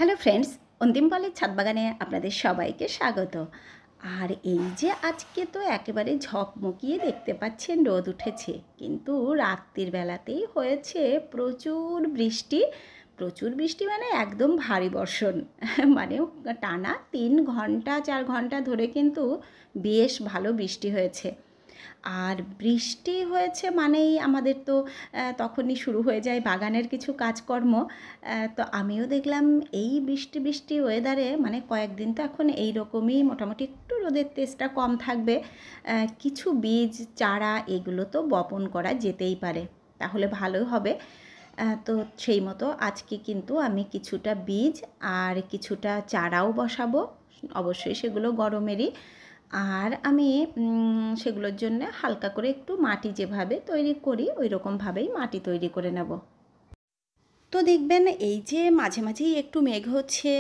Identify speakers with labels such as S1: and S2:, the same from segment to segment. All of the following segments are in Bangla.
S1: হ্যালো ফ্রেন্ডস, অন্তিম পালের ছাদ বাগানে আপনাদের সবাইকে স্বাগত। আর এই যে আজকে তো একেবারে ঝকমকিয়ে দেখতে পাচ্ছেন রোদ উঠেছে, কিন্তু রাত্রির বেলাতেই হয়েছে প্রচুর বৃষ্টি। প্রচুর বৃষ্টি মানে একদম ভারী বর্ষণ মানে টানা 3 ঘন্টা 4 ঘন্টা ধরে কিন্তু বেশ ভালো বৃষ্টি হয়েছে। আর বৃষ্টি হয়েছে মানেই আমাদের তো তখনই শুরু হয়ে যায় বাগানের কিছু কাজকর্ম। তো আমিও দেখলাম এই বৃষ্টি বৃষ্টি ওয়েদারে মানে কয়েকদিন তো এখন এই রকমই মোটামুটি একটু রোদের তেজটা কম থাকবে। কিছু বীজ চারা এগুলো তো বপন করা যেতেই পারে, তাহলে ভালো হবে। তো সেই মতো আজকে কিন্তু আমি কিছুটা বীজ আর কিছুটা চারাও বসাবো, অবশ্যই সেগুলো গরমেরই। আর আমি সেগুলোর জন্য হালকা করে একটু মাটি যেভাবে তৈরি করি ওই রকমভাবেই মাটি তৈরি করে নেব। তো দেখবেন এই যে মাঝে মাঝেই একটু মেঘ হচ্ছে,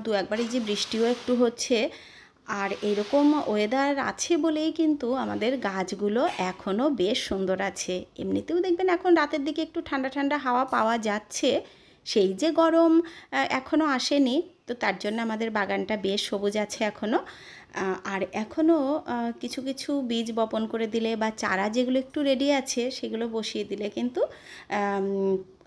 S1: দু একবার এই যে বৃষ্টিও একটু হচ্ছে, আর এরকম ওয়েদার আছে বলেই কিন্তু আমাদের গাছগুলো এখনও বেশ সুন্দর আছে। এমনিতেও দেখবেন এখন রাতের দিকে একটু ঠান্ডা ঠান্ডা হাওয়া পাওয়া যাচ্ছে, সেই যে গরম এখনও আসেনি। তো তার জন্য আমাদের বাগানটা বেশ সবুজ আছে এখনও। আর এখনও কিছু কিছু বীজ বপন করে দিলে বা চারা যেগুলো একটু রেডি আছে সেগুলো বসিয়ে দিলে কিন্তু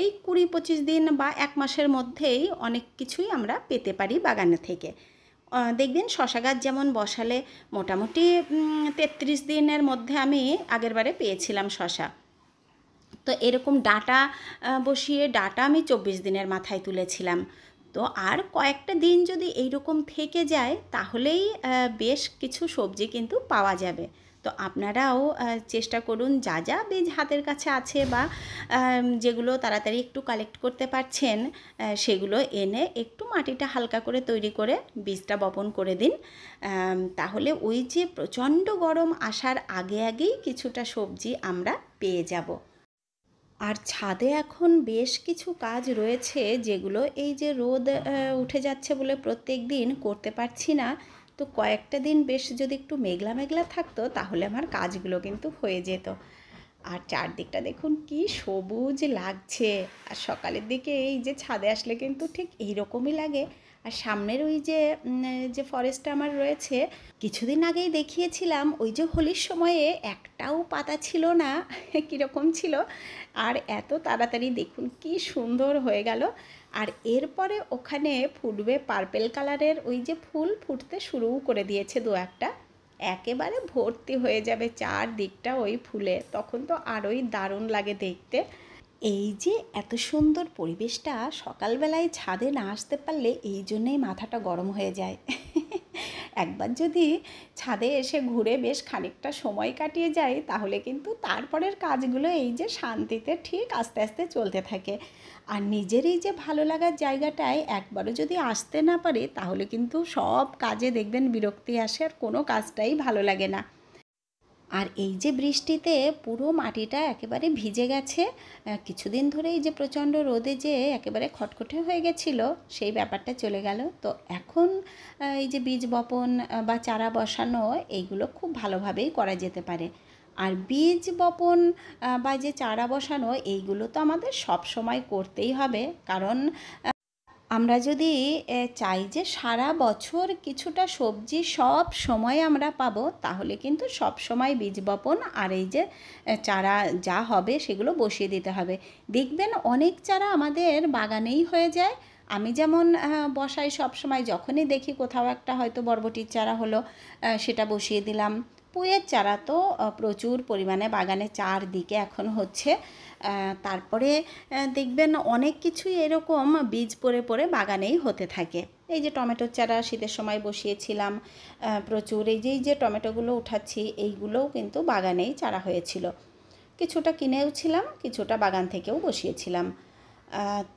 S1: এই 20-25 দিন বা 1 মাসের মধ্যেই অনেক কিছুই আমরা পেতে পারি বাগানে থেকে। দেখবেন শশা গাছ যেমন বসালে মোটামুটি 33 দিনের মধ্যে আমি আগেরবারে পেয়েছিলাম শশা। তো এরকম ডাঁটা বসিয়ে ডাঁটা আমি 24 দিনের মাথায় তুলেছিলাম। তো আর কয়েকটা দিন যদি এইরকম থেকে যায় তাহলেই বেশ কিছু সবজি কিন্তু পাওয়া যাবে। তো আপনারাও চেষ্টা করুন যা যা বীজ হাতের কাছে আছে বা যেগুলো তাড়াতাড়ি একটু কালেক্ট করতে পারছেন সেগুলো এনে একটু মাটিটা হালকা করে তৈরি করে বীজটা বপন করে দিন। তাহলে ওই যে প্রচণ্ড গরম আসার আগে আগেই কিছুটা সবজি আমরা পেয়ে যাব। আর ছাদে এখন বেশ কিছু কাজ রয়েছে যেগুলো এই যে রোদ উঠে যাচ্ছে বলে প্রত্যেক দিন করতে পারছি না। তো কয়েকটা দিন বেশ যদি একটু মেঘলা মেঘলা থাকতো তাহলে আমার কাজগুলো কিন্তু হয়ে যেত। আর চারদিকটা দেখুন কি সবুজ লাগছে। আর সকালের দিকে এই যে ছাদে আসলে কিন্তু ঠিক এইরকমই লাগে। আর সামনের ওই যে যে ফরেস্টটা আমার রয়েছে, কিছুদিন আগেই দেখিয়েছিলাম ওই যে হোলির সময়ে একটাও পাতা ছিল না কীরকম ছিল, আর এত তাড়াতাড়ি দেখুন কি সুন্দর হয়ে গেল। আর এরপরে ওখানে ফুটবে পার্পেল কালারের ওই যে ফুল ফুটতে শুরুও করে দিয়েছে দু একটা, একেবারে ভর্তি হয়ে যাবে চারদিকটা ওই ফুলে, তখন তো আরোই দারুণ লাগে দেখতে। এই যে এত সুন্দর পরিবেশটা সকালবেলায় ছাদে না আসতে পারলে এই জন্যেই মাথাটা গরম হয়ে যায় একবার যদি ছাদে এসে ঘুরে বেশ খানিকটা সময় কাটিয়ে যায় তাহলে কিন্তু তারপরের কাজগুলো এই যে শান্তিতে ঠিক আস্তে আস্তে চলতে থাকে। আর নিজের এই যে ভালো লাগার জায়গাটায় একবারও যদি আসতে না পারে তাহলে কিন্তু সব কাজে দেখবেন বিরক্তি আসে, আর কোনো কাজটাই ভালো লাগে না। আর এই যে বৃষ্টিতে পুরো মাটিটা একেবারে ভিজে গেছে। কিছুদিন ধরে এই যে প্রচণ্ড রোদে যে একেবারে খটখটে হয়ে গেছিলো সেই ব্যাপারটা চলে গেল। তো এখন এই যে বীজ বপন বা চারা বসানো এইগুলো খুব ভালোভাবেই করা যেতে পারে। আর বীজ বপন বা যে চারা বসানো এইগুলো তো আমাদের সব সময় করতেই হবে, কারণ আমরা যদি চাই যে সারা বছর কিছুটা সবজি সব সময় আমরা পাবো তাহলে কিন্তু সব সময় বীজ বপন আর এই যে চারা যা হবে সেগুলো বসিয়ে দিতে হবে। দেখবেন অনেক চারা আমাদের বাগানেই হয়ে যায়। আমি যেমন বসাই সব সময়, যখনই দেখি কোথাও একটা হয়তো বরবটির চারা হলো সেটা বসিয়ে দিলাম। পুঁইয়ের চারা তো প্রচুর পরিমাণে বাগানে চারদিকে এখন হচ্ছে। তারপরে দেখবেন অনেক কিছুই এরকম বীজ পড়ে পড়ে বাগানেই হতে থাকে। এই যে টমেটোর চারা শীতের সময় বসিয়েছিলাম প্রচুর, এই যে টমেটোগুলো উঠাচ্ছি এইগুলোও কিন্তু বাগানেই চারা হয়েছিল। কিছুটা কিনেও ছিলাম, কিছুটা বাগান থেকেও বসিয়েছিলাম।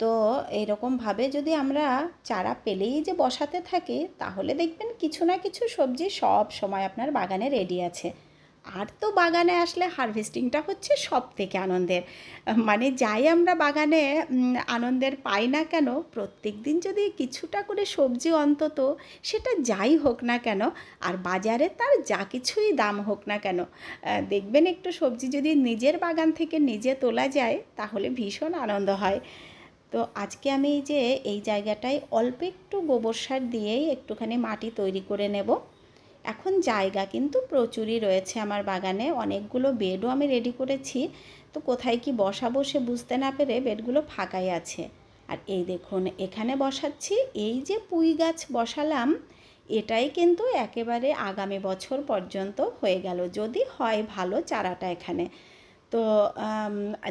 S1: তো এইরকমভাবে যদি আমরা চারা পেলেই যে বসাতে থাকি তাহলে দেখবেন কিছু না কিছু সবজি সব সময় আপনার বাগানে রেডি আছে। আর তো বাগানে আসলে হারভেস্টিংটা হচ্ছে সব থেকে আনন্দের। মানে যাই আমরা বাগানে আনন্দের পাই না কেন, প্রত্যেক দিন যদি কিছুটা করে সবজি অন্তত সেটা যাই হোক না কেন, আর বাজারে তার যা কিছুই দাম হোক না কেন, দেখবেন একটু সবজি যদি নিজের বাগান থেকে নিজে তোলা যায় তাহলে ভীষণ আনন্দ হয়। তো আজকে আমি যে এই জায়গাটায় অল্প একটু গোবর সার দিয়েই একটুখানি মাটি তৈরি করে নেব। এখন জায়গা কিন্তু প্রচুরই রয়েছে আমার বাগানে, অনেকগুলো বেডও আমি রেডি করেছি। তো কোথায় কি বসাবো সে বুঝতে না পেরে বেডগুলো ফাঁকাই আছে। আর এই দেখুন এখানে বসাচ্ছি, এই যে পুঁই গাছ বসালাম এটাই কিন্তু একেবারে আগামী বছর পর্যন্ত হয়ে গেল, যদি হয় ভালো চারাটা এখানে। তো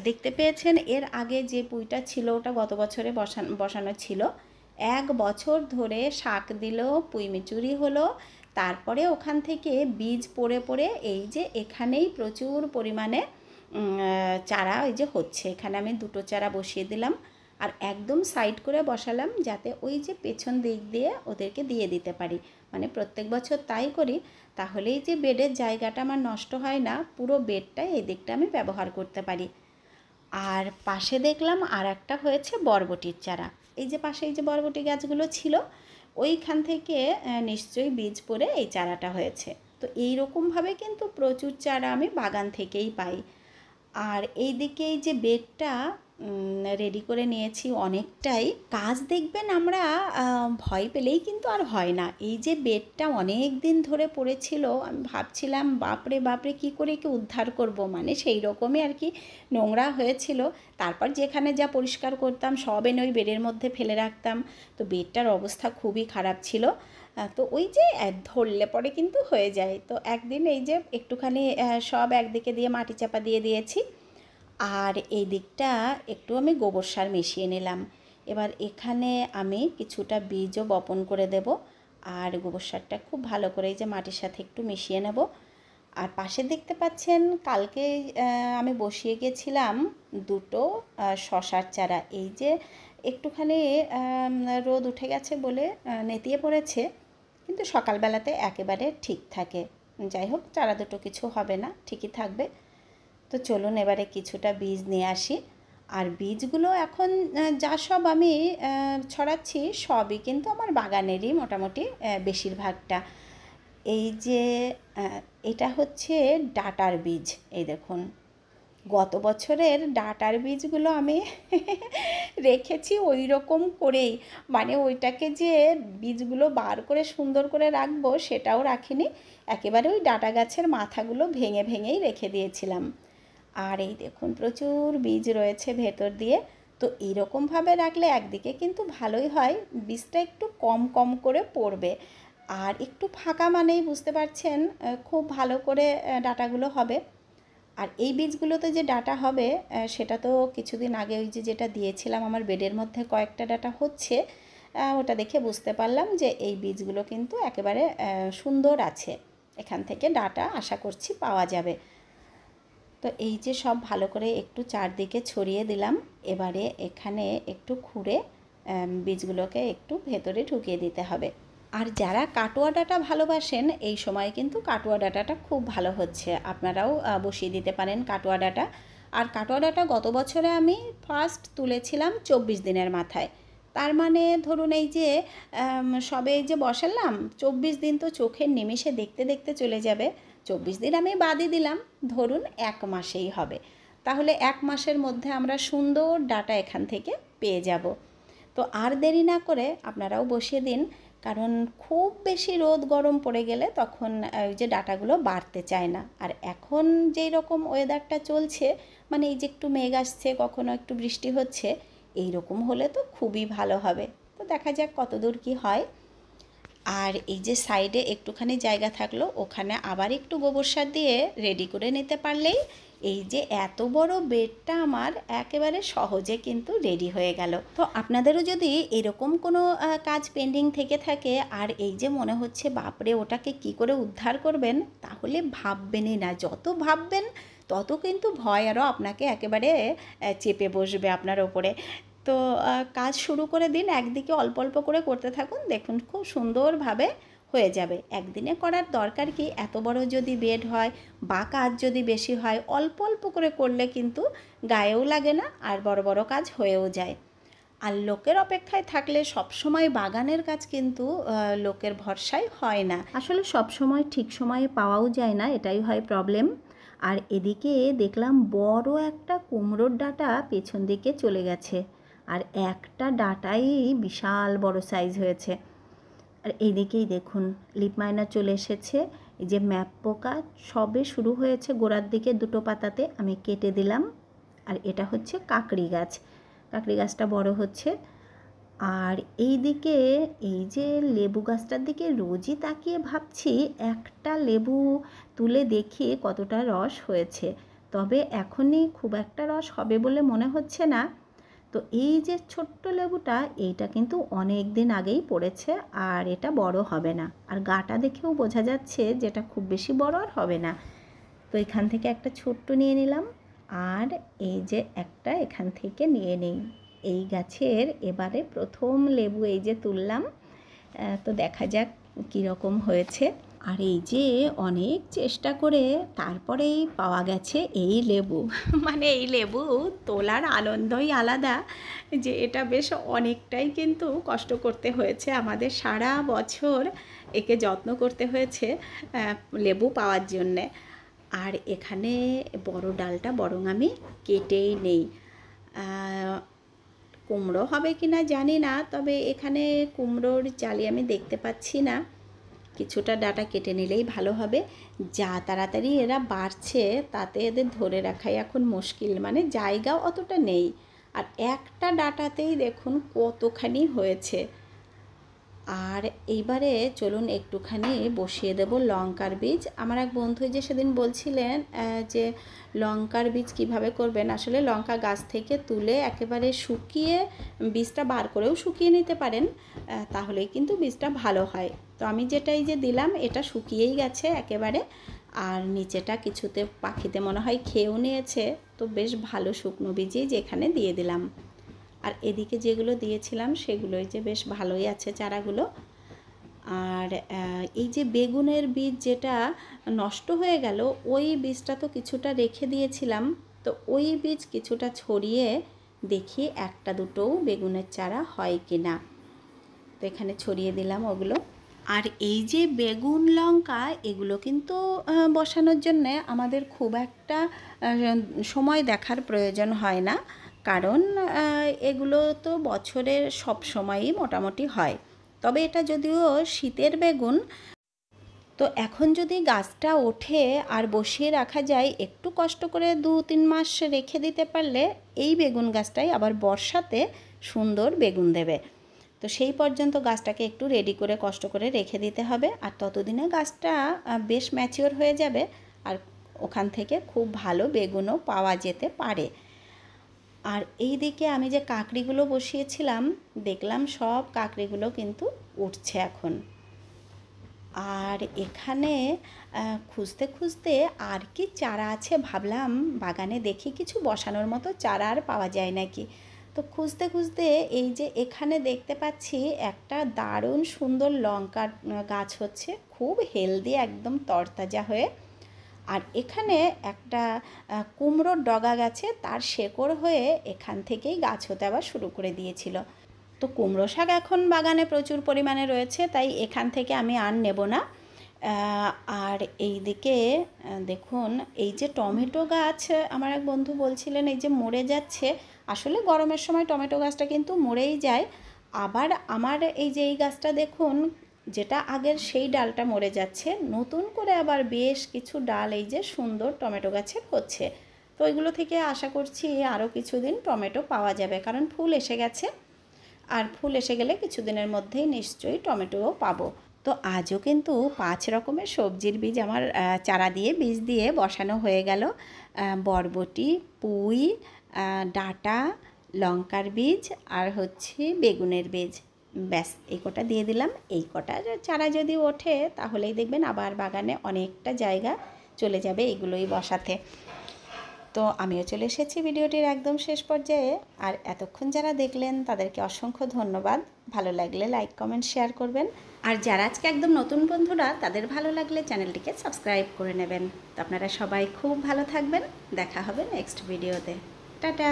S1: দেখতে পেয়েছেন এর আগে যে পুঁইটা ছিল ওটা গত বছরে বসানো ছিল। 1 বছর ধরে শাক দিল, পুঁই মিচুরি হলো, তারপরে ওখান থেকে বীজ পড়ে পড়ে এই যে এখানেই প্রচুর পরিমাণে চারা ওই যে হচ্ছে। এখানে আমি 2টো চারা বসিয়ে দিলাম আর একদম সাইড করে বসালাম, যাতে ওই যে পেছন দিক দিয়ে ওদেরকে দিয়ে দিতে পারি। মানে প্রত্যেক বছর তাই করি, তাহলেই যে বেডের জায়গাটা আমার নষ্ট হয় না, পুরো বেডটা এই দিকটা আমি ব্যবহার করতে পারি। আর পাশে দেখলাম আর একটা হয়েছে বরবটির চারা। এই যে পাশে এই যে বরবটি গাছগুলো ছিল ওইখান থেকে নিশ্চয়ই বীজ পড়ে এই চারাটা হয়েছে। তো এই রকমভাবে কিন্তু প্রচুর চারা আমি বাগান থেকেই পাই। আর এই দিকে এই যে বেডটা রেডি করে নিয়েছি অনেকটাই। কাজ দেখবেন আমরা ভয় পেলেই কিন্তু আর হয় না। এই যে বেডটা অনেক দিন ধরে পড়েছিল, আমি ভাবছিলাম বাপরে বাপরে কী করে একে উদ্ধার করব, মানে সেই রকমই আর কি নোংরা হয়েছিল। তারপর যেখানে যা পরিষ্কার করতাম সব এনে ওই বেডের মধ্যে ফেলে রাখতাম। তো বেডটার অবস্থা খুবই খারাপ ছিল। তো ওই যে ধরলে পরে কিন্তু হয়ে যায়। তো একদিন এই যে একটুখানি সব একদিকে দিয়ে মাটি চাপা দিয়ে দিয়েছি, আর এই দিকটা একটু আমি গোবর সার মিশিয়ে নিলাম। এবার এখানে আমি কিছুটা বীজও বপন করে দেব, আর গোবর সারটা খুব ভালো করে এই যে মাটির সাথে একটু মিশিয়ে নেব। আর পাশে দেখতে পাচ্ছেন কালকে আমি বসিয়ে গেছিলাম 2টো শশার চারা। এই যে একটুখানি রোদ উঠে গেছে বলে নেতিয়ে পড়েছে, কিন্তু সকালবেলাতে একেবারে ঠিক থাকে। যাই হোক, চারা দুটো কিছু হবে না, ঠিকই থাকবে। তো চলুন এবারে কিছুটা বীজ নিয়ে আসি। আর বীজগুলো এখন যা সব আমি ছড়াচ্ছি সবই কিন্তু আমার বাগানেরই মোটামুটি বেশিরভাগটা। এই যে এটা হচ্ছে ডাঁটার বীজ, এই দেখুন গত বছরের ডাঁটার বীজগুলো আমি রেখেছি ওই রকম করেই, মানে ওইটাকে যে বীজগুলো বার করে সুন্দর করে রাখবো সেটাও রাখিনি, একেবারে ওই ডাঁটা গাছের মাথাগুলো ভেঙে ভেঙেই রেখে দিয়েছিলাম। আর এই দেখুন প্রচুর বীজ রয়েছে ভেতর দিয়ে। তো এইরকমভাবে রাখলে একদিকে কিন্তু ভালোই হয়, বীজটা একটু কম কম করে পড়বে, আর একটু ফাঁকা মানেই বুঝতে পারছেন খুব ভালো করে ডাঁটাগুলো হবে। আর এই বীজগুলোতে যে ডাঁটা হবে সেটা তো কিছুদিন আগে ওই যে যেটা দিয়েছিলাম আমার বেডের মধ্যে কয়েকটা ডাঁটা হচ্ছে, ওটা দেখে বুঝতে পারলাম যে এই বীজগুলো কিন্তু একেবারে সুন্দর আছে, এখান থেকে ডাঁটা আশা করছি পাওয়া যাবে। তো এই যে সব ভালো করে একটু চারদিকে ছড়িয়ে দিলাম। এবারে এখানে একটু খুঁড়ে বীজগুলোকে একটু ভেতরে ঢুকিয়ে দিতে হবে। আর যারা কাটোয়া ডাঁটা ভালোবাসেন এই সময় কিন্তু কাটোয়া ডাঁটাটা খুব ভালো হচ্ছে, আপনারাও বসিয়ে দিতে পারেন কাটোয়া ডাঁটা। আর কাটোয়া ডাঁটা গত বছরে আমি ফার্স্ট তুলেছিলাম 24 দিনের মাথায়। তার মানে ধরুন এই যে সবে এই যে বসালাম 24 দিন তো চোখের নিমেষে দেখতে দেখতে চলে যাবে। 24 দিন আমি বাদই দিলাম, ধরুন 1 মাসেই হবে। তাহলে 1 মাসের মধ্যে আমরা সুন্দর ডাঁটা এখান থেকে পেয়ে যাব। তো আর দেরি না করে আপনারাও বসিয়ে দিন, কারণ খুব বেশি রোদ গরম পড়ে গেলে তখন ওই যে ডাঁটাগুলো বাড়তে চায় না। আর এখন যেই রকম ওয়েদারটা চলছে, মানে এই যে একটু মেঘ আসছে কখনো একটু বৃষ্টি হচ্ছে, এই রকম হলে তো খুবই ভালো হবে। তো দেখা যাক কতদূর কি হয়। আর এই যে সাইডে একটুখানি জায়গা থাকলো ওখানে আবার একটু গোবর সার দিয়ে রেডি করে নিতে পারলেই এই যে এত বড় বেডটা আমার একেবারে সহজে কিন্তু রেডি হয়ে গেল। তো আপনাদেরও যদি এরকম কোনো কাজ পেন্ডিং থেকে থাকে আর এই যে মনে হচ্ছে বাপরে ওটাকে কি করে উদ্ধার করবেন, তাহলে ভাববেনই না, যত ভাববেন তত কিন্তু ভয় আরও আপনাকে একেবারে চেপে বসবে আপনার ওপরে। তো কাজ শুরু করে দিন, একদিকে অল্প অল্প করে করতে থাকুন, দেখুন খুব সুন্দরভাবে হয়ে যাবে। একদিনে করার দরকার কি, এত বড় যদি বেড হয় বা কাজ যদি বেশি হয় অল্প অল্প করে করলে কিন্তু গায়েও লাগে না আর বড় বড় কাজ হয়েও যায়। আর লোকের অপেক্ষায় থাকলে সবসময় বাগানের কাজ কিন্তু লোকের ভরসায় হয় না, আসলে সব সময় ঠিক সময়ে পাওয়াও যায় না, এটাই হয় প্রবলেম। আর এদিকে দেখলাম বড় একটা কুমড়োর ডাঁটা পেছন দিকে চলে গেছে। আর একটা ডাঁটাই বিশাল বড় সাইজ হয়েছে। আর এইদিকেই দেখুন লিপ মাইনার চলে এসেছে। এই যে ম্যাপ পোকা সবে শুরু হয়েছে, গোড়ার দিকে দুটো পাতাতে আমি কেটে দিলাম। আর এটা হচ্ছে কাকড়ি গাছ, কাকড়ি গাছটা বড় হচ্ছে। আর এই দিকে এই যে লেবু গাছটার দিকে রোজই তাকিয়ে ভাবছি একটা লেবু তুলে দেখি কতটা রস হয়েছে, তবে এখনই খুব একটা রস হবে বলে মনে হচ্ছে না। তো এই যে ছোট্ট লেবুটা, এইটা কিন্তু অনেক দিন আগেই পড়েছে আর এটা বড় হবে না। আর গাটা দেখেও বোঝা যাচ্ছে যে এটা খুব বেশি বড় আর হবে না। তো এখান থেকে একটা ছোট্ট নিয়ে নিলাম, আর এই যে একটা এখান থেকে নিয়ে নিই। এই গাছের এবারে প্রথম লেবু এই যে তুললাম, তো দেখা যাক কীরকম হয়েছে। আর এই যে অনেক চেষ্টা করে তারপরেই পাওয়া গেছে এই লেবু। মানে এই লেবু তোলার আনন্দই আলাদা, যে এটা বেশ অনেকটাই কিন্তু কষ্ট করতে হয়েছে আমাদের, সারা বছর একে যত্ন করতে হয়েছে লেবু পাওয়ার জন্যে। আর এখানে বড় ডালটা বরং আমি কেটেই নেই। কুমড়ো হবে কি না জানি না, তবে এখানে কুমড়োর জালি আমি দেখতে পাচ্ছি না। কিছুটা ডাঁটা কেটে নিলেই ভালো হবে। যা তাড়াতাড়ি এরা বাড়ছে তাতে এদের ধরে রাখাই এখন মুশকিল, মানে জায়গাও অতটা নেই। আর একটা ডাঁটাতেই দেখুন কতখানি হয়েছে। আর এইবারে চলুন একটুখানি বসিয়ে দেব লঙ্কার বীজ। আমার এক বন্ধু যে সেদিন বলছিলেন যে লঙ্কার বীজ কিভাবে করবেন, আসলে লঙ্কা গাছ থেকে তুলে একেবারে শুকিয়ে বীজটা বার করেও শুকিয়ে নিতে পারেন, তাহলেই কিন্তু বীজটা ভালো হয়। তো আমি যেটাই যে দিলাম এটা শুকিয়েই গেছে একেবারে, আর নিচেটা কিছুতে পাখিতে মনে হয় খেয়েও নিয়েছে, তো বেশ ভালো শুকনো বীজই যেখানে দিয়ে দিলাম। আর এদিকে যেগুলো দিয়েছিলাম সেগুলোই যে বেশ ভালোই আছে চারাগুলো। আর এই যে বেগুনের বীজ যেটা নষ্ট হয়ে গেল, ওই বীজটা তো কিছুটা রেখে দিয়েছিলাম, তো ওই বীজ কিছুটা ছড়িয়ে দেখি একটা দুটোও বেগুনের চারা হয় কি না। তো এখানে ছড়িয়ে দিলাম ওগুলো। আর এই যে বেগুন লঙ্কা এগুলো কিন্তু বসানোর জন্যে আমাদের খুব একটা সময় দেখার প্রয়োজন হয় না, কারণ এগুলো তো বছরের সব সময়ই মোটামুটি হয়। তবে এটা যদিও শীতের বেগুন, তো এখন যদি গাছটা ওঠে আর বসিয়ে রাখা যায়, একটু কষ্ট করে 2-3 মাস রেখে দিতে পারলে এই বেগুন গাছটাই আবার বর্ষাতে সুন্দর বেগুন দেবে। তো সেই পর্যন্ত গাছটাকে একটু রেডি করে কষ্ট করে রেখে দিতে হবে, আর ততদিনে গাছটা বেশ ম্যাচিওর হয়ে যাবে, আর ওখান থেকে খুব ভালো বেগুনও পাওয়া যেতে পারে। আর এই দিকে আমি যে কাঁকড়িগুলো বসিয়েছিলাম, দেখলাম সব কাঁকড়িগুলো কিন্তু উঠছে এখন। আর এখানে খুঁজতে খুঁজতে আর কি চারা আছে ভাবলাম বাগানে দেখি কিছু বসানোর মতো চারা আর পাওয়া যায় নাকি। তো খুঁজতে খুঁজতে এই যে এখানে দেখতে পাচ্ছি একটা দারুণ সুন্দর লঙ্কার গাছ হচ্ছে, খুব হেলদি একদম তরতাজা হয়ে। আর এখানে একটা কুমড়োর ডগা গেছে, তার শেকড় হয়ে এখান থেকেই গাছ হতে আবার শুরু করে দিয়েছিল। তো কুমড়ো শাক এখন বাগানে প্রচুর পরিমাণে রয়েছে, তাই এখান থেকে আমি আর নেব না। আর এই দিকে দেখুন এই যে টমেটো গাছ, আমার এক বন্ধু বলছিলেন এই যে মরে যাচ্ছে, আসলে গরমের সময় টমেটো গাছটা কিন্তু মরেই যায়। আবার আমার এই যে এই গাছটা দেখুন, যেটা আগের সেই ডালটা মরে যাচ্ছে, নতুন করে আবার বেশ কিছু ডাল এই যে সুন্দর টমেটো গাছের হচ্ছে। তো এগুলো থেকে আশা করছি আরও কিছুদিন টমেটো পাওয়া যাবে, কারণ ফুল এসে গেছে, আর ফুল এসে গেলে কিছুদিনের মধ্যেই নিশ্চয়ই টমেটোও পাবো। তো আজও কিন্তু 5 রকমের সবজির বীজ আমার চারা দিয়ে বীজ দিয়ে বসানো হয়ে গেল। বরবটি, পুঁই, ডাঁটা, লঙ্কার বীজ আর হচ্ছে বেগুনের বীজ, ব্যাস এই কটা দিয়ে দিলাম। এই কটা চারা যদি ওঠে তাহলেই দেখবেন আবার বাগানে অনেকটা জায়গা চলে যাবে এগুলোই বসাতে। তো আমিও চলে এসেছি ভিডিওটির একদম শেষ পর্যায়ে। আর এতক্ষণ যারা দেখলেন তাদেরকে অসংখ্য ধন্যবাদ। ভালো লাগলে লাইক, কমেন্ট, শেয়ার করবেন। আর যারা আজকে একদম নতুন বন্ধুরা, তাদের ভালো লাগলে চ্যানেলটিকে সাবস্ক্রাইব করে নেবেন। তো আপনারা সবাই খুব ভালো থাকবেন, দেখা হবে নেক্সট ভিডিওতে। টাটা।